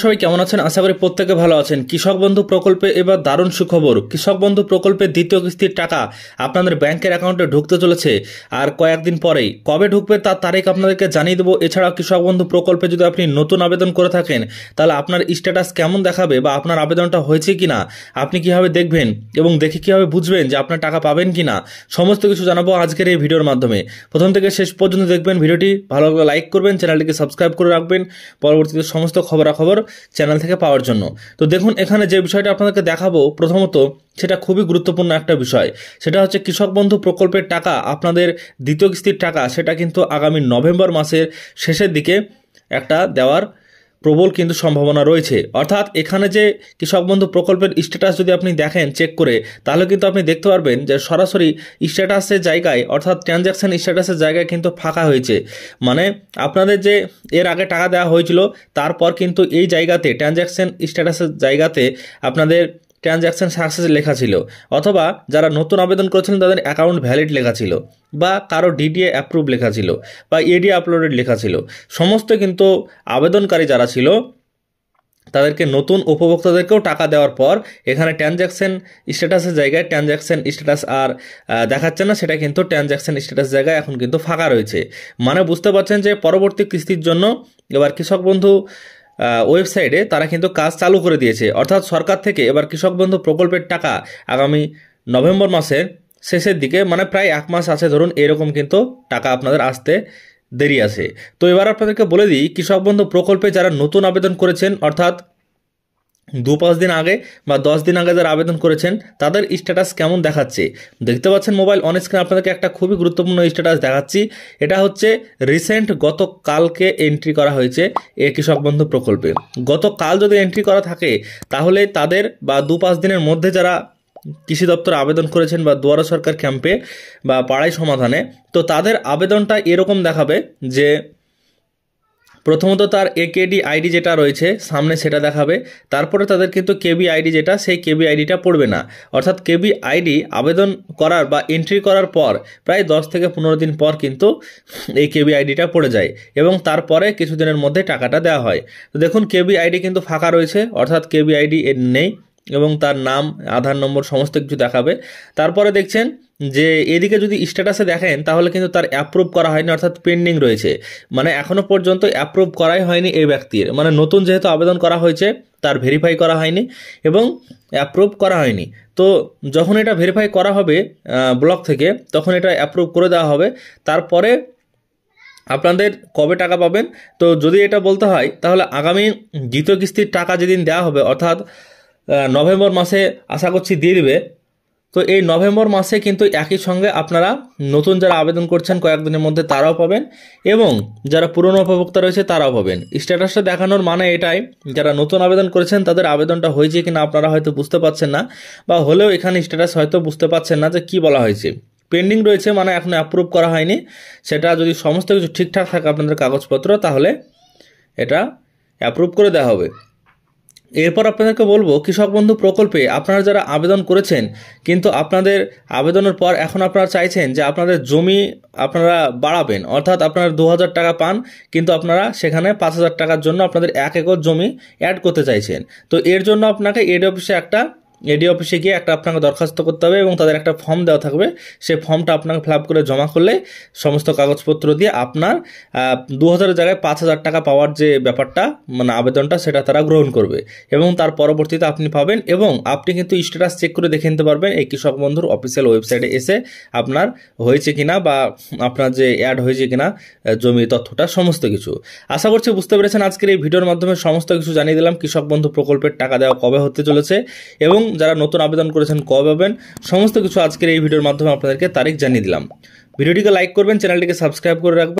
সবাই কেমন আছেন? আশা করি প্রত্যেকে ভালো আছেন। কৃষক বন্ধু প্রকল্পে এবার দারুণ সুখবর। কৃষক বন্ধু প্রকল্পের দ্বিতীয় কিস্তির টাকা আপনাদের ব্যাংকের অ্যাকাউন্টে ঢুকতে চলেছে আর কয়েকদিন পরেই। কবে ঢুকবে তার তারিখ আপনাদেরকে জানিয়ে দেবো। এছাড়াও কৃষক বন্ধু প্রকল্পে যদি আপনি নতুন আবেদন করে থাকেন তাহলে আপনার স্ট্যাটাস কেমন দেখাবে বা আপনার আবেদনটা হয়েছে কিনা, আপনি কিভাবে দেখবেন এবং দেখে কিভাবে বুঝবেন যে আপনার টাকা পাবেন কিনা, সমস্ত কিছু জানাবো আজকের এই ভিডিওর মাধ্যমে। প্রথম থেকে শেষ পর্যন্ত দেখবেন ভিডিওটি, ভালো লাগলে লাইক করবেন, চ্যানেলটিকে সাবস্ক্রাইব করে রাখবেন পরবর্তীতে সমস্ত খবরাখবর চ্যানেল থেকে পাওয়ার জন্য। তো দেখুন, এখানে যে বিষয়টা আপনাদেরকে দেখাবো প্রথমত, সেটা খুবই গুরুত্বপূর্ণ একটা বিষয়। সেটা হচ্ছে কৃষক বন্ধু প্রকল্পের টাকা, আপনাদের দ্বিতীয় কিস্তির টাকা, সেটা কিন্তু আগামী নভেম্বর মাসের শেষের দিকে একটা দেওয়ার প্রবল কিন্তু সম্ভাবনা রয়েছে। অর্থাৎ এখানে যে কৃষক বন্ধু প্রকল্পের স্ট্যাটাস যদি আপনি দেখেন চেক করে, তাহলে কিন্তু আপনি দেখতে পারবেন যে সরাসরি স্ট্যাটাসের জায়গায়, অর্থাৎ ট্রানজ্যাকশন স্ট্যাটাসের জায়গায় কিন্তু ফাঁকা হয়েছে। মানে আপনাদের যে এর আগে টাকা দেওয়া হয়েছিল তারপর কিন্তু এই জায়গাতে ট্রানজ্যাকশন স্ট্যাটাসের জায়গাতে আপনাদের ট্রানজ্যাকশন সাকসেস লেখা ছিল, অথবা যারা নতুন আবেদন করেছিলেন তাদের অ্যাকাউন্ট ভ্যালিড লেখা ছিল, বা কারো ডিডিএ অ্যাপ্রুভ লেখা ছিল, বা এডি আপলোডেড লেখা ছিল। সমস্ত কিন্তু আবেদনকারী যারা ছিল তাদেরকে, নতুন উপভোক্তাদেরকেও টাকা দেওয়ার পর এখানে ট্রানজ্যাকশন স্ট্যাটাসের জায়গায় ট্রানজ্যাকশন স্ট্যাটাস আর দেখাচ্ছে না, সেটা কিন্তু ট্রানজ্যাকশন স্ট্যাটাস জায়গায় এখন কিন্তু ফাঁকা রয়েছে। মানে বুঝতে পারছেন যে পরবর্তী কিস্তির জন্য এবার কৃষক বন্ধু ওয়েবসাইটে তারা কিন্তু কাজ চালু করে দিয়েছে। অর্থাৎ সরকার থেকে এবার কৃষক বন্ধু প্রকল্পের টাকা আগামী নভেম্বর মাসের শেষের দিকে, মানে প্রায় এক মাস আছে ধরুন, এরকম কিন্তু টাকা আপনাদের আসতে দেরি আছে। তো এবার আপনাদেরকে বলে দিই, কৃষক বন্ধু প্রকল্পে যারা নতুন আবেদন করেছেন, অর্থাৎ 2-5 দিন আগে বা 10 দিন আগে যারা আবেদন করেছেন, তাদের স্ট্যাটাস কেমন দেখাচ্ছে দেখতে পাচ্ছেন মোবাইল অন স্ক্রিন। আপনাদেরকে একটা খুবই গুরুত্বপূর্ণ স্ট্যাটাস দেখাচ্ছি। এটা হচ্ছে রিসেন্ট, গতকালকে এন্ট্রি করা হয়েছে এই কৃষক বন্ধু প্রকল্পে। গতকাল যদি এন্ট্রি করা থাকে তাহলে তাদের, বা 2-5 দিনের মধ্যে যারা কৃষি দপ্তরে আবেদন করেছেন বা দুয়ারে সরকার ক্যাম্পে বা পাড়াই সমাধানে, তো তাদের আবেদনটা এরকম দেখাবে যে প্রথমত তার একেডি আইডি যেটা রয়েছে সামনে সেটা দেখাবে, তারপরে তাদের কিন্তু কেবি আইডি যেটা, সেই কেবি আইডিটা পড়বে না। অর্থাৎ কেবি আইডি আবেদন করার বা এন্ট্রি করার পর প্রায় 10 থেকে 15 দিন পর কিন্তু এই কেবি আইডিটা পড়ে যায় এবং তারপরে কিছুদিনের মধ্যে টাকাটা দেওয়া হয়। তো দেখুন, কেবি আইডি কিন্তু ফাঁকা রয়েছে, অর্থাৎ কেবি আইডি এর নেই এবং তার নাম, আধার নম্বর সমস্ত কিছু দেখাবে। তারপরে দেখছেন যে এদিকে যদি স্ট্যাটাসে দেখেন তাহলে কিন্তু তার অ্যাপ্রুভ করা হয়নি, অর্থাৎ পেন্ডিং রয়েছে। মানে এখনো পর্যন্ত অ্যাপ্রুভ করাই হয়নি এই ব্যক্তির, মানে নতুন যেহেতু আবেদন করা হয়েছে তার ভেরিফাই করা হয়নি এবং অ্যাপ্রুভ করা হয়নি। তো যখন এটা ভেরিফাই করা হবে ব্লক থেকে, তখন এটা অ্যাপ্রুভ করে দেওয়া হবে। তারপরে আপনাদের কবে টাকা পাবেন, তো যদি এটা বলতে হয় তাহলে আগামী দ্বিতীয় কিস্তির টাকা যেদিন দেওয়া হবে, অর্থাৎ নভেম্বর মাসে আশা করছি দিয়ে দিবে। তো এই নভেম্বর মাসে কিন্তু একই সঙ্গে আপনারা নতুন যারা আবেদন করছেন কয়েকদিনের মধ্যে তারাও পাবেন এবং যারা পুরনো উপভোক্তা রয়েছে তারাও পাবেন। স্ট্যাটাসটা দেখানোর মানে এটাই, যারা নতুন আবেদন করেছেন তাদের আবেদনটা হয়েছে কিনা আপনারা হয়তো বুঝতে পারছেন না, বা হলেও এখানে স্ট্যাটাস হয়তো বুঝতে পারছেন না যে কি বলা হয়েছে। পেন্ডিং রয়েছে মানে এখনো অ্যাপ্রুভ করা হয়নি। সেটা যদি সমস্ত কিছু ঠিকঠাক থাকে আপনাদের কাগজপত্র, তাহলে এটা অ্যাপ্রুভ করে দেওয়া হবে। এরপর আপনাদেরকে বলবো, কৃষক বন্ধু প্রকল্পে আপনারা যারা আবেদন করেছেন কিন্তু আপনাদের আবেদনের পর এখন আপনারা চাইছেন যে আপনাদের জমি আপনারা বাড়াবেন, অর্থাৎ আপনারা 2000 টাকা পান কিন্তু আপনারা সেখানে 5000 টাকার জন্য আপনাদের 1 একর জমি অ্যাড করতে চাইছেন। তো এর জন্য আপনাকে এডি অফিসে গিয়ে আপনাকে দরখাস্ত করতে হবে এবং তাদের একটা ফর্ম দেওয়া থাকবে। সেই ফর্মটা আপনাকে ফিল আপ করে জমা করলে সমস্ত কাগজপত্র দিয়ে আপনার 2000 জায়গায় 5000 টাকা পাওয়ার যে ব্যাপারটা, মানে আবেদনটা, সেটা তারা গ্রহণ করবে এবং তার পরবর্তীতে আপনি পাবেন। এবং আপনি কিন্তু স্ট্যাটাস চেক করে দেখে নিতে পারবেন এই কৃষক বন্ধুর অফিসিয়াল ওয়েবসাইটে এসে আপনার হয়েছে কিনা বা আপনার যে অ্যাড হয়েছে কিনা জমি তথ্যটা, সমস্ত কিছু। আশা করছি বুঝতে পেরেছেন। আজকের এই ভিডিওর মাধ্যমে সমস্ত কিছু জানিয়ে দিলাম, কৃষক বন্ধু প্রকল্পের টাকা দেওয়া কবে হতে চলেছে এবং যারা নতুন আবেদন করেছেন কবে পাবেন, সমস্ত কিছু আজকের এই ভিডিওর মাধ্যমে আপনাদেরকে তারিখ জানিয়ে দিলাম। ভিডিওটিকে লাইক করবেন, চ্যানেলটিকে সাবস্ক্রাইব করে রাখবেন।